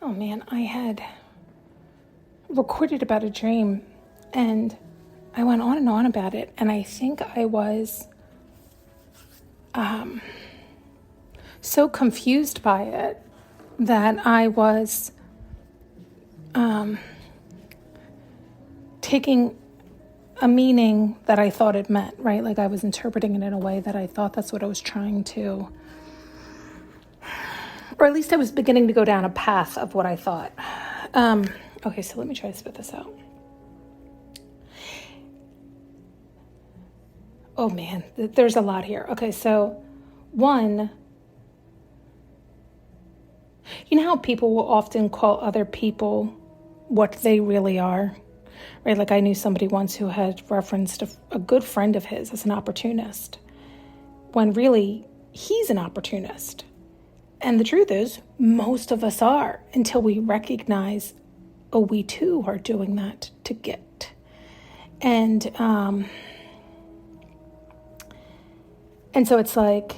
Oh man, I had recorded about a dream and I went on and on about it. And I think I was so confused by it that I was taking a meaning that I thought it meant, right? Like I was interpreting it in a way that I thought that's what I was trying to, or at least I was beginning to go down a path of what I thought. Okay, so let me try to spit this out. Oh man, there's a lot here. Okay, so one, you know how people will often call other people what they really are, right? Like I knew somebody once who had referenced a good friend of his as an opportunist, when really he's an opportunist. And the truth is, most of us are, until we recognize, oh, we too are doing that to get. And so it's like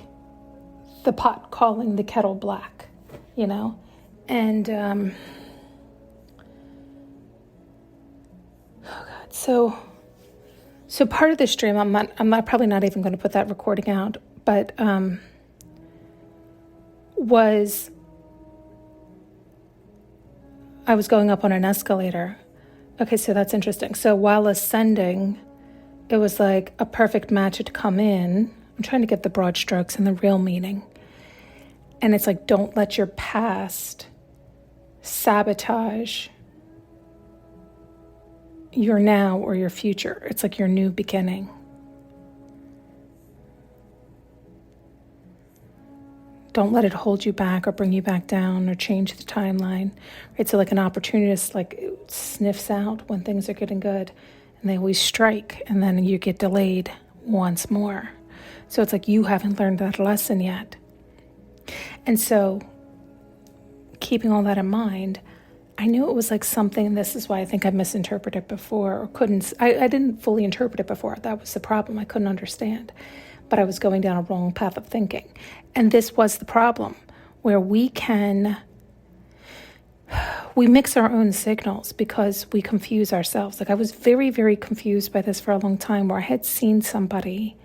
the pot calling the kettle black, you know? And, oh God, so part of this dream, I'm probably not even going to put that recording out, but, I was going up on an escalator. Okay, so that's interesting. So while ascending, it was like a perfect match to come in. I'm trying to get the broad strokes and the real meaning. And it's like, don't let your past sabotage your now or your future. It's like your new beginning. Don't let it hold you back or bring you back down or change the timeline. Right? So like an opportunist, like sniffs out when things are getting good and they always strike and then you get delayed once more. So it's like you haven't learned that lesson yet. And so keeping all that in mind, I knew it was like something, this is why I think I misinterpreted before or I didn't fully interpret it before. That was the problem. I couldn't understand. But I was going down a wrong path of thinking. And this was the problem, where we mix our own signals because we confuse ourselves. Like I was very, very confused by this for a long time, where I had seen somebody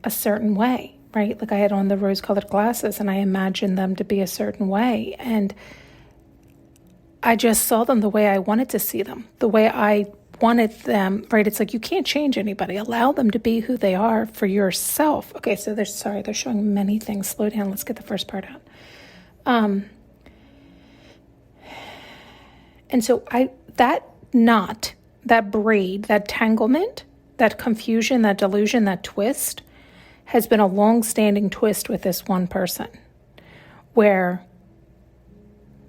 a certain way, right? Like I had on the rose-colored glasses and I imagined them to be a certain way. And I just saw them the way I wanted to see them, the way I wanted them, right? It's like, you can't change anybody. Allow them to be who they are for yourself. Okay, so they're showing many things. Slow down. Let's get the first part out. And so that knot, that braid, that tanglement, that confusion, that delusion, that twist has been a long-standing twist with this one person, where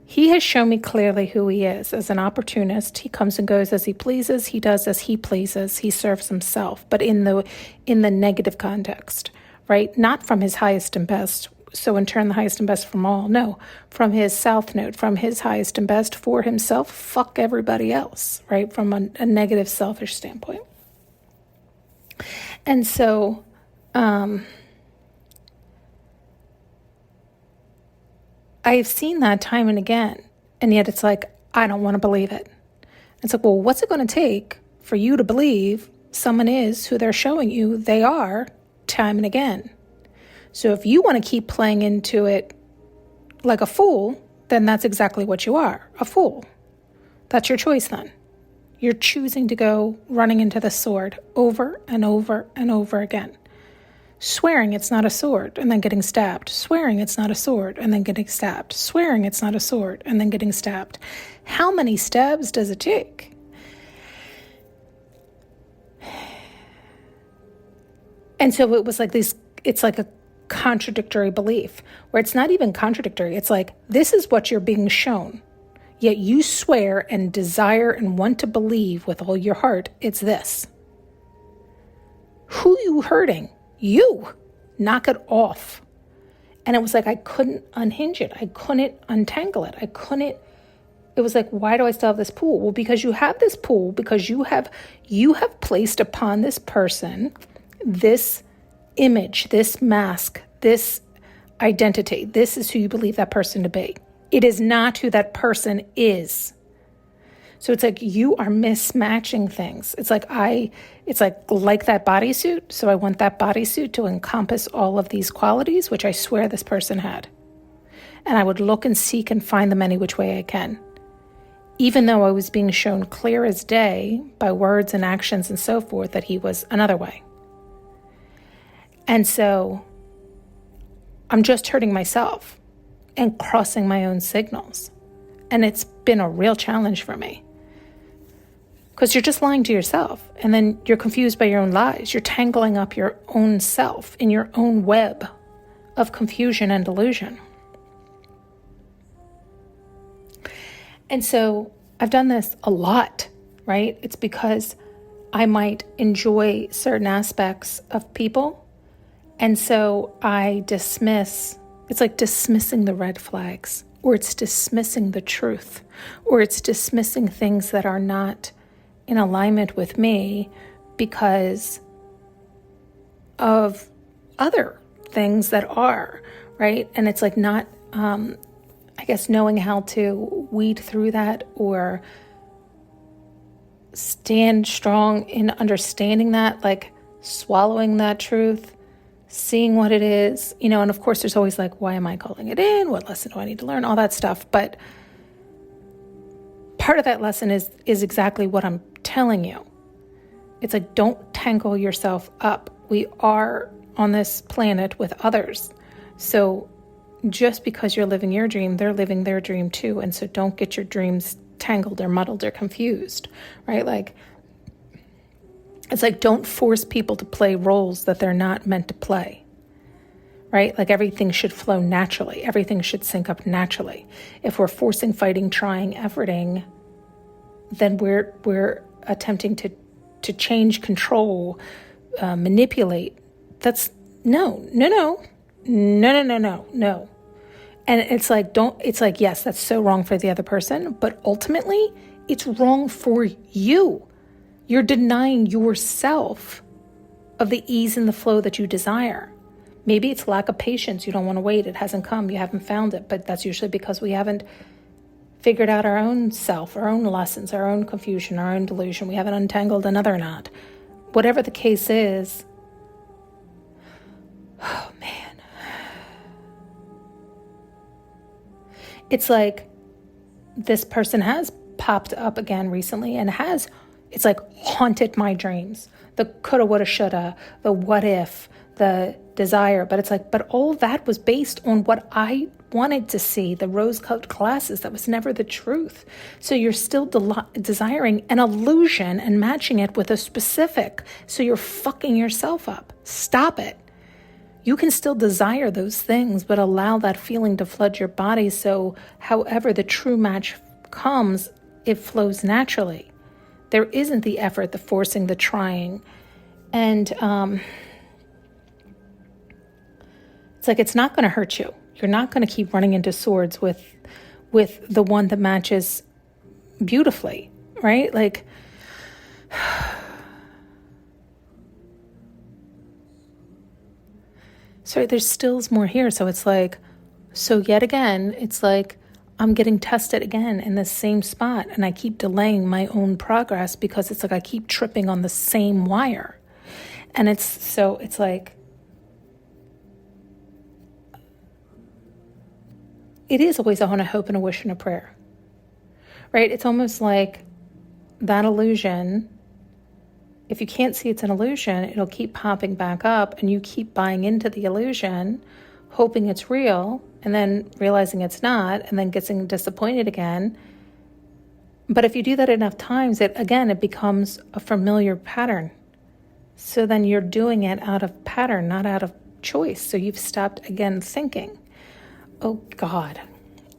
he has shown me clearly who he is as an opportunist. He comes and goes as he pleases. He does as he pleases. He serves himself, but in the negative context, right? Not from his highest and best. So in turn, the highest and best from all. No, from his south node, from his highest and best for himself. Fuck everybody else, right? From a negative, selfish standpoint. And so, I've seen that time and again, and yet it's like, I don't want to believe it. It's like, well, what's it going to take for you to believe someone is who they're showing you they are time and again? So if you want to keep playing into it like a fool, then that's exactly what you are, a fool. That's your choice then. You're choosing to go running into the sword over and over and over again. Swearing it's not a sword and then getting stabbed. Swearing it's not a sword and then getting stabbed. Swearing it's not a sword and then getting stabbed. How many stabs does it take? And so it was like this, it's like a contradictory belief, where it's not even contradictory. It's like, this is what you're being shown. Yet you swear and desire and want to believe with all your heart it's this. Who are you hurting? You. Knock it off. And it was like I couldn't unhinge it. I couldn't untangle it. It was like, why do I still have this pool? Well, because you have this pool, because you have placed upon this person this image, this mask, this identity. This is who you believe that person to be. It is not who that person is. So it's like you are mismatching things. It's like that bodysuit. So I want that bodysuit to encompass all of these qualities, which I swear this person had. And I would look and seek and find them any which way I can. Even though I was being shown clear as day by words and actions and so forth that he was another way. And so I'm just hurting myself and crossing my own signals. And it's been a real challenge for me. Because you're just lying to yourself, and then you're confused by your own lies. You're tangling up your own self in your own web of confusion and delusion. And so I've done this a lot, right? It's because I might enjoy certain aspects of people, and so I dismiss. It's like dismissing the red flags, or it's dismissing the truth, or it's dismissing things that are not in alignment with me because of other things that are, right? And it's like not, I guess, knowing how to weed through that or stand strong in understanding that, like swallowing that truth, seeing what it is, and of course there's always like, why am I calling it in? What lesson do I need to learn? All that stuff. But part of that lesson is exactly what I'm telling you. It's like, don't tangle yourself up. We are on this planet with others. So just because you're living your dream, they're living their dream too. And so don't get your dreams tangled or muddled or confused, right? Like, it's like, don't force people to play roles that they're not meant to play, right? Like everything should flow naturally. Everything should sync up naturally. If we're forcing, fighting, trying, efforting, then we're attempting to change, control, manipulate. That's no. And it's like, yes, that's so wrong for the other person, but ultimately it's wrong for you. You're denying yourself of the ease and the flow that you desire. Maybe it's lack of patience. You don't want to wait. It hasn't come. You haven't found it. But that's usually because we haven't figured out our own self, our own lessons, our own confusion, our own delusion. We haven't untangled another knot. Whatever the case is, oh man. It's like this person has popped up again recently and it's like haunted my dreams. The coulda, woulda, shoulda, the what if, the desire. But it's like, but all that was based on what I wanted to see, the rose-colored glasses. That was never the truth. So you're still desiring an illusion and matching it with a specific. So you're fucking yourself up. Stop it. You can still desire those things, but allow that feeling to flood your body. So however the true match comes, it flows naturally. There isn't the effort, the forcing, the trying. And it's like, it's not going to hurt you. You're not going to keep running into swords with the one that matches beautifully, right? Like, so there's still more here. So it's like, so yet again, it's like I'm getting tested again in the same spot, and I keep delaying my own progress because it's like I keep tripping on the same wire. And it's like, it is always a hope and a wish and a prayer, right? It's almost like that illusion. If you can't see it's an illusion, it'll keep popping back up and you keep buying into the illusion, hoping it's real, and then realizing it's not, and then getting disappointed again. But if you do that enough times, it becomes a familiar pattern. So then you're doing it out of pattern, not out of choice. So you've stopped, again, thinking. Oh, God.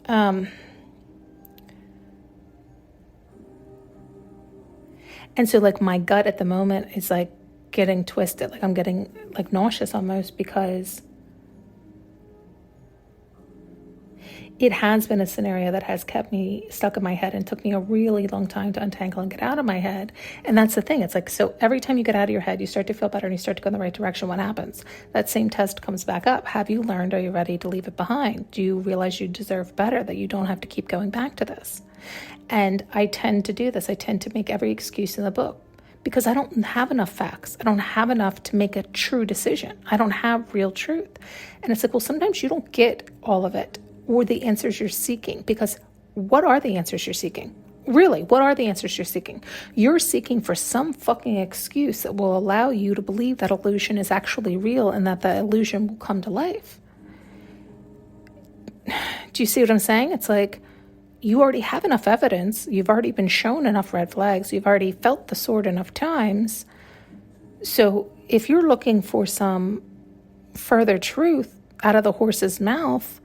And so, like, my gut at the moment is, like, getting twisted. Like, I'm getting, like, nauseous almost because it has been a scenario that has kept me stuck in my head and took me a really long time to untangle and get out of my head. And that's the thing. It's like, so every time you get out of your head, you start to feel better and you start to go in the right direction. What happens? That same test comes back up. Have you learned? Are you ready to leave it behind? Do you realize you deserve better, that you don't have to keep going back to this? And I tend to do this. I tend to make every excuse in the book because I don't have enough facts. I don't have enough to make a true decision. I don't have real truth. And it's like, well, sometimes you don't get all of it or the answers you're seeking, because what are the answers you're seeking? Really, what are the answers you're seeking? You're seeking for some fucking excuse that will allow you to believe that illusion is actually real and that the illusion will come to life. Do you see what I'm saying? It's like, you already have enough evidence. You've already been shown enough red flags. You've already felt the sword enough times. So if you're looking for some further truth out of the horse's mouth,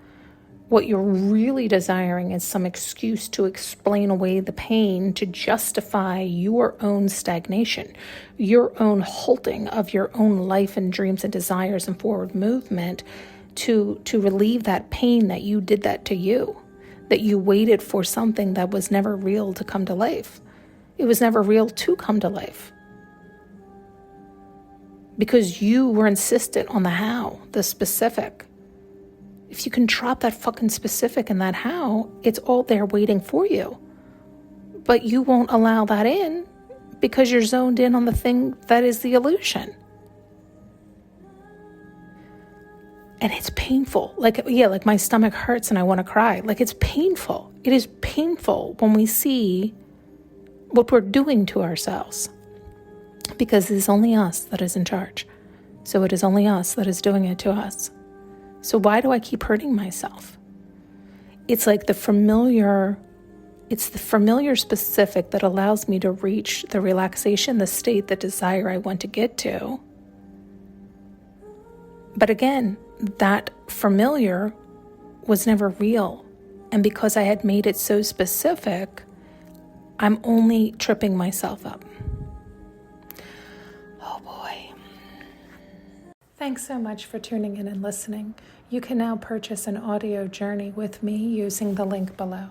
what you're really desiring is some excuse to explain away the pain, to justify your own stagnation, your own halting of your own life and dreams and desires and forward movement, to relieve that pain that you did that to you, that you waited for something that was never real to come to life. It was never real to come to life. Because you were insistent on the how, the specific. If you can drop that fucking specific and that how, it's all there waiting for you. But you won't allow that in because you're zoned in on the thing that is the illusion. And it's painful. Like my stomach hurts and I want to cry. Like, it's painful. It is painful when we see what we're doing to ourselves. Because it is only us that is in charge. So it is only us that is doing it to us. So why do I keep hurting myself? It's like the familiar specific that allows me to reach the relaxation, the state, the desire I want to get to. But again, that familiar was never real. And because I had made it so specific, I'm only tripping myself up. Oh boy. Thanks so much for tuning in and listening. You can now purchase an audio journey with me using the link below.